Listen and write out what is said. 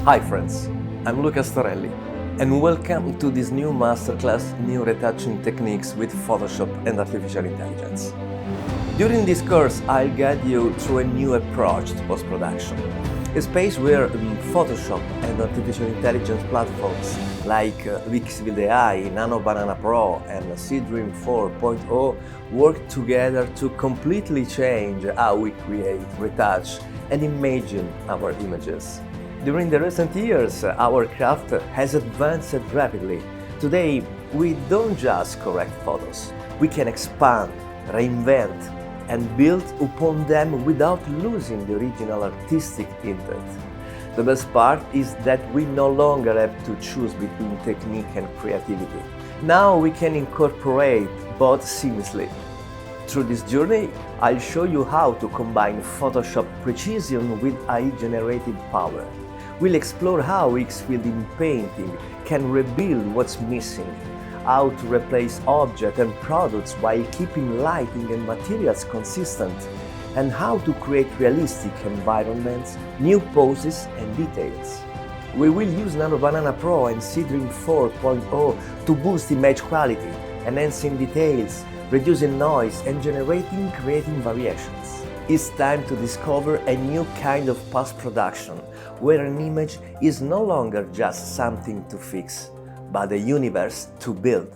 Hi friends, I'm Luca Storelli and welcome to this new masterclass, New Retouching Techniques with Photoshop and Artificial Intelligence. During this course, I'll guide you through a new approach to post-production, a space where Photoshop and Artificial Intelligence platforms like Higgsfield AI, Nano-Banana Pro and Seedream 4.0 work together to completely change how we create, retouch and imagine our images. During the recent years, our craft has advanced rapidly. Today, we don't just correct photos. We can expand, reinvent, and build upon them without losing the original artistic intent. The best part is that we no longer have to choose between technique and creativity. Now we can incorporate both seamlessly. Through this journey, I'll show you how to combine Photoshop precision with AI-generated power. We'll explore how Higgsfield inpainting can reveal what's missing, how to replace objects and products while keeping lighting and materials consistent, and how to create realistic environments, new poses and details. We will use Nano-Banana Pro and Seedream 4.0 to boost image quality, enhancing details, reducing noise and generating creative variations. It's time to discover a new kind of post-production, where an image is no longer just something to fix, but a universe to build.